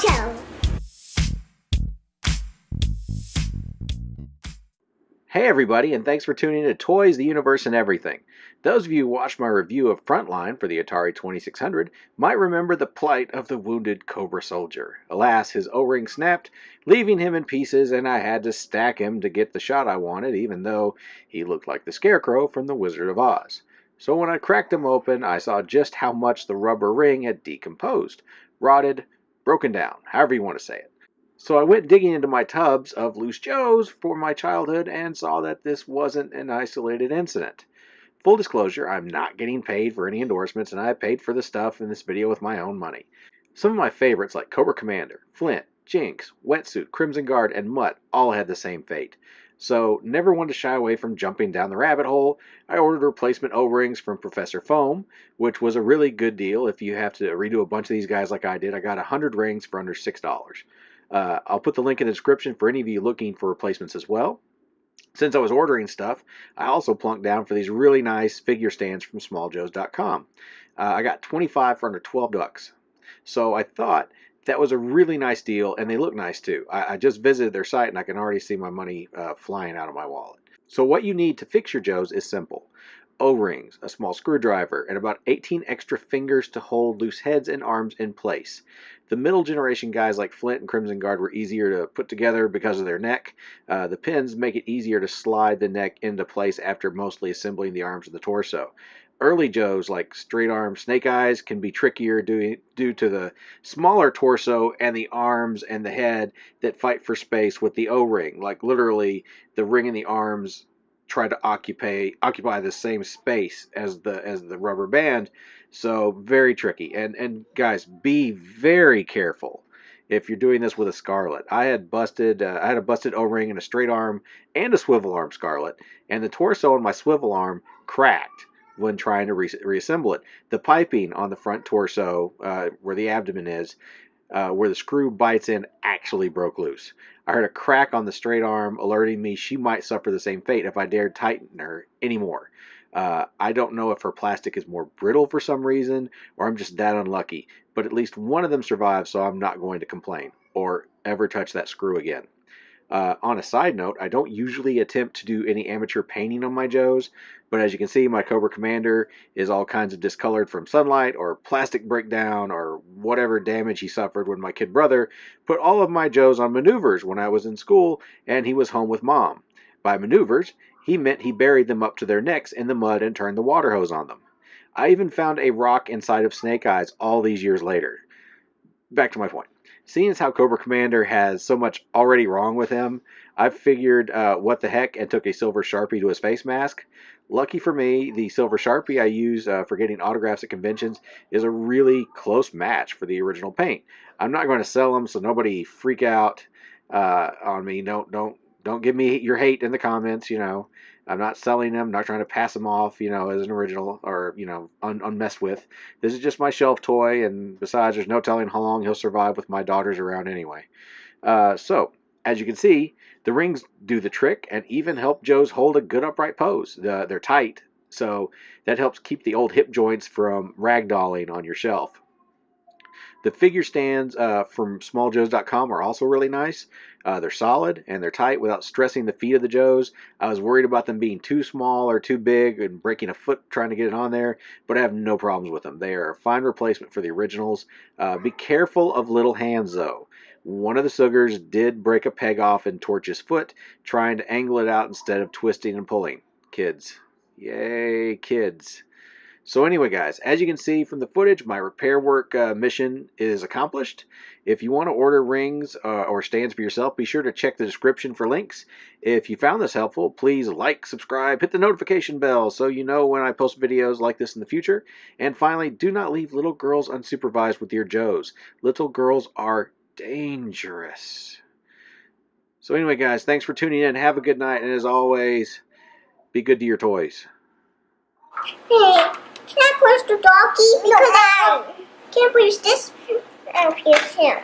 Joe. Hey everybody, and thanks for tuning in to Toys, the Universe, and Everything. Those of you who watched my review of Frontline for the Atari 2600 might remember the plight of the wounded Cobra soldier. Alas, his O-ring snapped, leaving him in pieces, and I had to stack him to get the shot I wanted, even though he looked like the Scarecrow from The Wizard of Oz. So when I cracked him open, I saw just how much the rubber ring had decomposed, rotted, broken down, however you want to say it. So I went digging into my tubs of loose Joes for my childhood and saw that this wasn't an isolated incident. Full disclosure, I'm not getting paid for any endorsements, and I paid for the stuff in this video with my own money. Some of my favorites like Cobra Commander, Flint, Jinx, Wetsuit, Crimson Guard, and Mutt all had the same fate. So, never one to shy away from jumping down the rabbit hole, I ordered replacement O-rings from Professor Foam, which was a really good deal if you have to redo a bunch of these guys like I did. I got 100 rings for under $6. I'll put the link in the description for any of you looking for replacements as well. Since I was ordering stuff, I also plunked down for these really nice figure stands from smalljoes.com. I got 25 for under $12. So I thought that was a really nice deal, and they look nice too. I just visited their site, and I can already see my money flying out of my wallet. So what you need to fix your Joes is simple. O-rings, a small screwdriver, and about 18 extra fingers to hold loose heads and arms in place. The middle generation guys like Flint and Crimson Guard were easier to put together because of their neck. The pins make it easier to slide the neck into place after mostly assembling the arms and the torso. Early Joes like Straight Arm Snake Eyes can be trickier due to the smaller torso and the arms and the head that fight for space with the O-ring. Like literally the ring and the arms try to occupy the same space as the rubber band, so very tricky. And guys, be very careful if you're doing this with a Scarlet. I had a busted O-ring and a straight arm and a swivel arm Scarlet, and the torso on my swivel arm cracked when trying to reassemble it. The piping on the front torso, where the abdomen is, where the screw bites in, actually broke loose. I heard a crack on the straight arm, alerting me she might suffer the same fate if I dared tighten her anymore. I don't know if her plastic is more brittle for some reason, or I'm just that unlucky, but at least one of them survived, so I'm not going to complain, or ever touch that screw again. On a side note, I don't usually attempt to do any amateur painting on my Joes, but as you can see, my Cobra Commander is all kinds of discolored from sunlight or plastic breakdown or whatever damage he suffered when my kid brother put all of my Joes on maneuvers when I was in school and he was home with mom. By maneuvers, he meant he buried them up to their necks in the mud and turned the water hose on them. I even found a rock inside of Snake Eyes all these years later. Back to my point. Seeing as how Cobra Commander has so much already wrong with him, I figured what the heck and took a silver Sharpie to his face mask. Lucky for me, the silver Sharpie I use for getting autographs at conventions is a really close match for the original paint. I'm not going to sell them, so nobody freak out on me. Don't give me your hate in the comments, you know. I'm not selling them, not trying to pass them off, you know, as an original or, you know, unmessed with. This is just my shelf toy, and besides, there's no telling how long he'll survive with my daughters around anyway. So, as you can see, the rings do the trick and even help Joes hold a good upright pose. They're tight, so that helps keep the old hip joints from ragdolling on your shelf. The figure stands from smalljoes.com are also really nice. They're solid and they're tight without stressing the feet of the Joes. I was worried about them being too small or too big and breaking a foot trying to get it on there, but I have no problems with them. They are a fine replacement for the originals. Be careful of little hands though. One of the Sugars did break a peg off in Torch's foot trying to angle it out instead of twisting and pulling. Kids. Yay, kids. So anyway, guys, as you can see from the footage, my repair work mission is accomplished. If you want to order rings or stands for yourself, be sure to check the description for links. If you found this helpful, please like, subscribe, hit the notification bell so you know when I post videos like this in the future. And finally, do not leave little girls unsupervised with your Joes. Little girls are dangerous. So anyway, guys, thanks for tuning in. Have a good night. And as always, be good to your toys. Hey, can I push the doggy? Because I can't push this. I'll push him.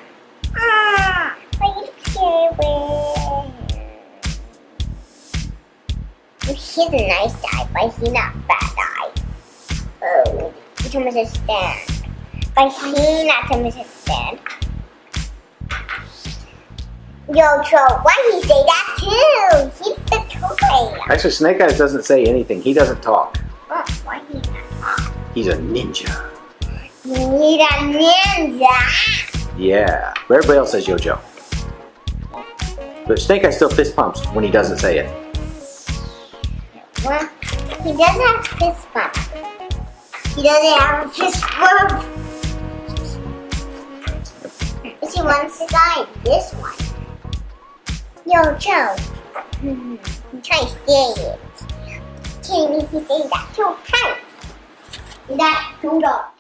He's a nice guy, but he's not a bad guy. Oh, he told me to stand. But he's not telling me to stand. Jojo, why he say that too? He's the toy. Actually, Snake Eyes doesn't say anything. He doesn't talk. Oh, why he not talk? He's a ninja. He's a ninja. Yeah. But everybody else says Jojo. But Snake Eyes still fist pumps when he doesn't say it. Well, he doesn't have fist bump. He doesn't have a fist bump. Is he one side? This one. Yo, Joe. I'm trying to say it. Can you say that 2 times? That's 2 dollars.